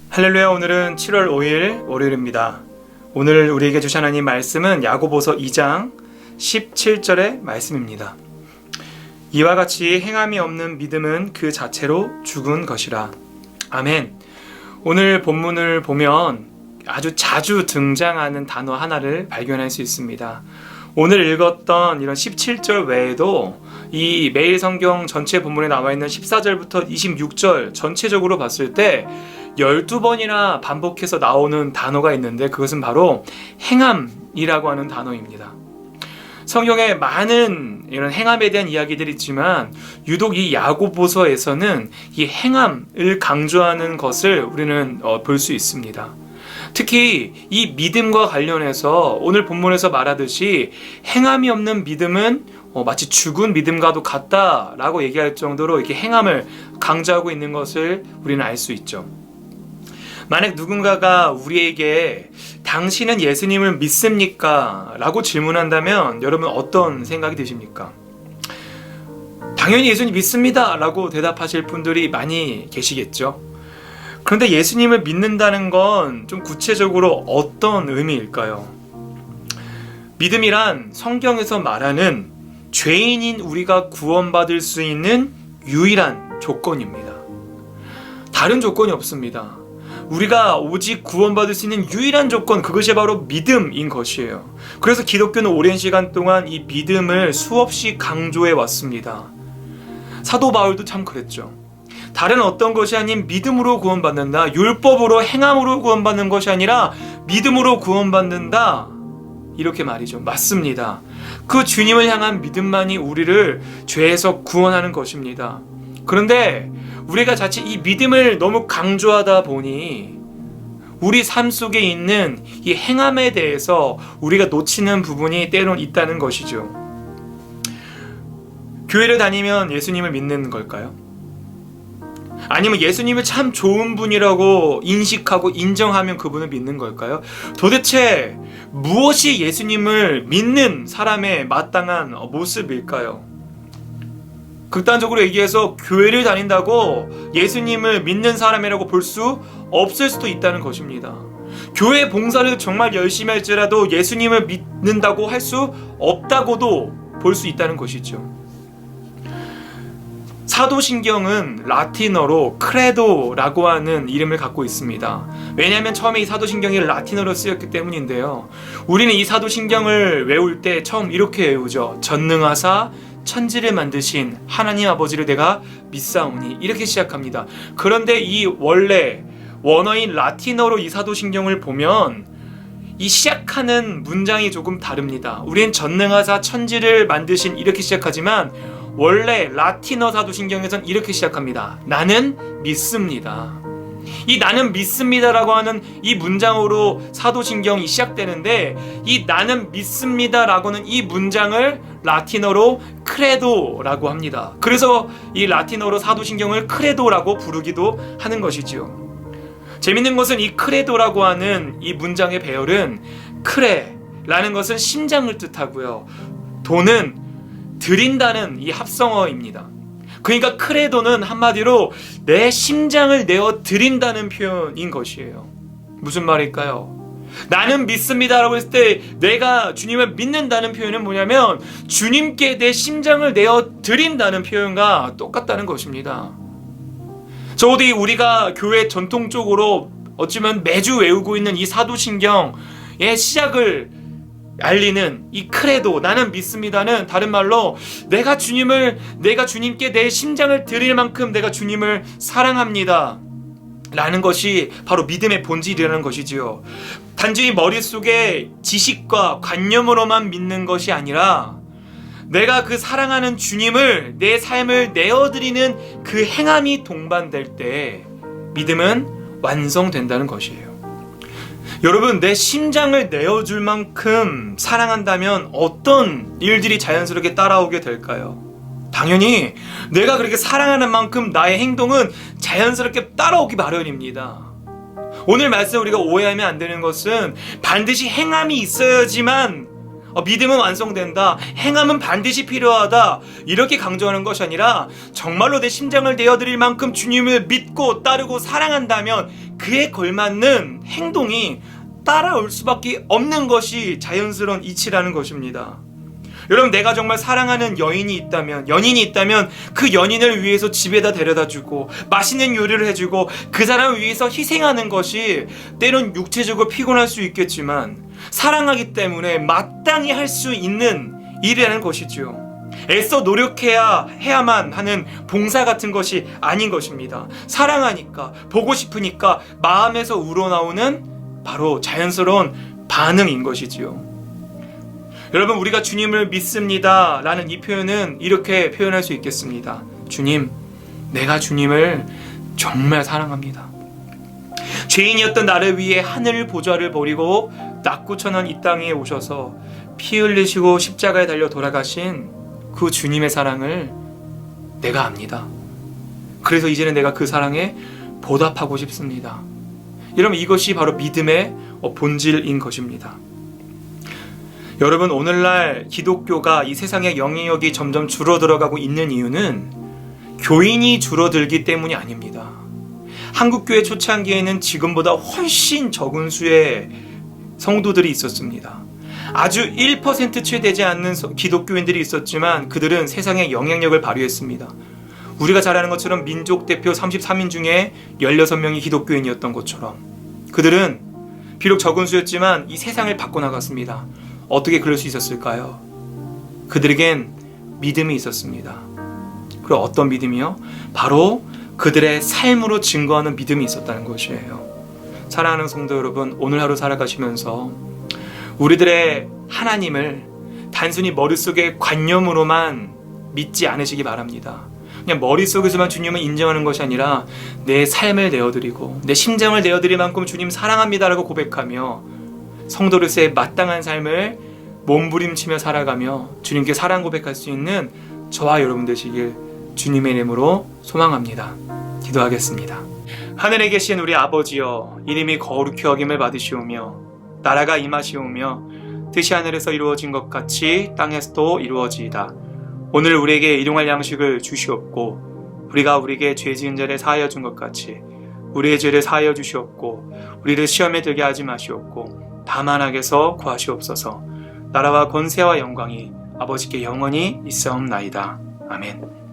할렐루야. 오늘은 7월 5일 월요일입니다. 오늘 우리에게 주신 하나님 말씀은 야고보서 2장 17절의 말씀입니다. 이와 같이 행함이 없는 믿음은 그 자체로 죽은 것이라. 아멘. 오늘 본문을 보면 아주 자주 등장하는 단어 하나를 발견할 수 있습니다. 오늘 읽었던 이런 17절 외에도 이 매일 성경 전체 본문에 나와 있는 14절부터 26절 전체적으로 봤을 때 12번이나 반복해서 나오는 단어가 있는데 그것은 바로 행함이라고 하는 단어입니다. 성경에 많은 이런 행함에 대한 이야기들이 있지만 유독 이 야고보서에서는 이 행함을 강조하는 것을 우리는 볼 수 있습니다. 특히 이 믿음과 관련해서 오늘 본문에서 말하듯이 행함이 없는 믿음은 마치 죽은 믿음과도 같다라고 얘기할 정도로 이렇게 행함을 강조하고 있는 것을 우리는 알 수 있죠. 만약 누군가가 우리에게 당신은 예수님을 믿습니까? 라고 질문한다면 여러분 어떤 생각이 드십니까? 당연히 예수님 믿습니다 라고 대답하실 분들이 많이 계시겠죠. 그런데 예수님을 믿는다는 건 좀 구체적으로 어떤 의미일까요? 믿음이란 성경에서 말하는 죄인인 우리가 구원받을 수 있는 유일한 조건입니다. 다른 조건이 없습니다. 우리가 오직 구원받을 수 있는 유일한 조건, 그것이 바로 믿음인 것이에요. 그래서 기독교는 오랜 시간 동안 이 믿음을 수없이 강조해 왔습니다. 사도 바울도 참 그랬죠. 다른 어떤 것이 아닌 믿음으로 구원받는다. 율법으로 행함으로 구원받는 것이 아니라 믿음으로 구원받는다. 이렇게 말이죠. 맞습니다. 그 주님을 향한 믿음만이 우리를 죄에서 구원하는 것입니다. 그런데 우리가 자칫 이 믿음을 너무 강조하다 보니 우리 삶 속에 있는 이 행함에 대해서 우리가 놓치는 부분이 때론 있다는 것이죠. 교회를 다니면 예수님을 믿는 걸까요? 아니면 예수님을 참 좋은 분이라고 인식하고 인정하면 그분을 믿는 걸까요? 도대체 무엇이 예수님을 믿는 사람의 마땅한 모습일까요? 극단적으로 얘기해서 교회를 다닌다고 예수님을 믿는 사람이라고 볼 수 없을 수도 있다는 것입니다. 교회 봉사를 정말 열심히 할지라도 예수님을 믿는다고 할 수 없다고도 볼 수 있다는 것이죠. 사도신경은 라틴어로 크레도라고 하는 이름을 갖고 있습니다. 왜냐하면 처음에 이 사도신경이 라틴어로 쓰였기 때문인데요. 우리는 이 사도신경을 외울 때 처음 이렇게 외우죠. 전능하사 천지를 만드신 하나님 아버지를 내가 믿사오니, 이렇게 시작합니다. 그런데 이 원래 원어인 라틴어로 이 사도신경을 보면 이 시작하는 문장이 조금 다릅니다. 우리는 전능하사 천지를 만드신 이렇게 시작하지만 원래 라틴어 사도신경에선 이렇게 시작합니다. 나는 믿습니다. 이 나는 믿습니다라고 하는 이 문장으로 사도신경이 시작되는데 이 나는 믿습니다라고는 이 문장을 라틴어로 크레도라고 합니다. 그래서 이 라틴어로 사도신경을 크레도라고 부르기도 하는 것이지요. 재밌는 것은 이 크레도라고 하는 이 문장의 배열은 크레라는 것은 심장을 뜻하고요. 도는 드린다는 이 합성어입니다. 그러니까 크레도는 한마디로 내 심장을 내어 드린다는 표현인 것이에요. 무슨 말일까요? 나는 믿습니다라고 했을 때 내가 주님을 믿는다는 표현은 뭐냐면 주님께 내 심장을 내어 드린다는 표현과 똑같다는 것입니다. 적어도 우리가 교회 전통적으로 어쩌면 매주 외우고 있는 이 사도신경의 시작을 알리는 이 크레도, 나는 믿습니다는 다른 말로 내가 주님께 내 심장을 드릴 만큼 내가 주님을 사랑합니다 라는 것이 바로 믿음의 본질이라는 것이지요. 단지 머릿속에 지식과 관념으로만 믿는 것이 아니라 내가 그 사랑하는 주님을 내 삶을 내어드리는 그 행함이 동반될 때 믿음은 완성된다는 것이에요. 여러분, 내 심장을 내어줄 만큼 사랑한다면 어떤 일들이 자연스럽게 따라오게 될까요? 당연히 내가 그렇게 사랑하는 만큼 나의 행동은 자연스럽게 따라오기 마련입니다. 오늘 말씀 우리가 오해하면 안 되는 것은 반드시 행함이 있어야지만 믿음은 완성된다, 행함은 반드시 필요하다, 이렇게 강조하는 것이 아니라 정말로 내 심장을 내어드릴 만큼 주님을 믿고 따르고 사랑한다면 그에 걸맞는 행동이 따라올 수밖에 없는 것이 자연스러운 이치라는 것입니다. 여러분, 내가 정말 사랑하는 연인이 있다면 그 연인을 위해서 집에다 데려다주고 맛있는 요리를 해주고 그 사람을 위해서 희생하는 것이 때론 육체적으로 피곤할 수 있겠지만 사랑하기 때문에 마땅히 할 수 있는 일이라는 것이죠. 애써 해야만 하는 봉사 같은 것이 아닌 것입니다. 사랑하니까, 보고 싶으니까 마음에서 우러나오는 바로 자연스러운 반응인 것이지요. 여러분, 우리가 주님을 믿습니다 라는 이 표현은 이렇게 표현할 수 있겠습니다. 주님, 내가 주님을 정말 사랑합니다. 죄인이었던 나를 위해 하늘 보좌를 버리고 낙구천한 이 땅에 오셔서 피 흘리시고 십자가에 달려 돌아가신 그 주님의 사랑을 내가 압니다. 그래서 이제는 내가 그 사랑에 보답하고 싶습니다. 여러분, 이것이 바로 믿음의 본질인 것입니다. 여러분, 오늘날 기독교가 이 세상의 영향력이 점점 줄어들어가고 있는 이유는 교인이 줄어들기 때문이 아닙니다. 한국교회 초창기에는 지금보다 훨씬 적은 수의 성도들이 있었습니다. 아주 1% 채 되지 않는 기독교인들이 있었지만 그들은 세상에 영향력을 발휘했습니다. 우리가 잘 아는 것처럼 민족 대표 33인 중에 16명이 기독교인이었던 것처럼 그들은 비록 적은 수였지만 이 세상을 바꿔나갔습니다. 어떻게 그럴 수 있었을까요? 그들에겐 믿음이 있었습니다. 그리고 어떤 믿음이요? 바로 그들의 삶으로 증거하는 믿음이 있었다는 것이에요. 사랑하는 성도 여러분, 오늘 하루 살아가시면서 우리들의 하나님을 단순히 머릿속의 관념으로만 믿지 않으시기 바랍니다. 그냥 머릿속에서만 주님을 인정하는 것이 아니라 내 삶을 내어드리고 내 심장을 내어드릴 만큼 주님 사랑합니다라고 고백하며 성도로서의 마땅한 삶을 몸부림치며 살아가며 주님께 사랑 고백할 수 있는 저와 여러분 되시길 주님의 이름으로 소망합니다. 기도하겠습니다. 하늘에 계신 우리 아버지여, 이름이 거룩히 여김을 받으시오며 나라가 임하시오며 뜻이 하늘에서 이루어진 것 같이 땅에서도 이루어지이다. 오늘 우리에게 일용할 양식을 주시옵고 우리가 우리에게 죄 지은 자를 사하여 준 것 같이 우리의 죄를 사하여 주시옵고 우리를 시험에 들게 하지 마시옵고 다만 악에서 구하시옵소서. 나라와 권세와 영광이 아버지께 영원히 있사옵나이다. 아멘.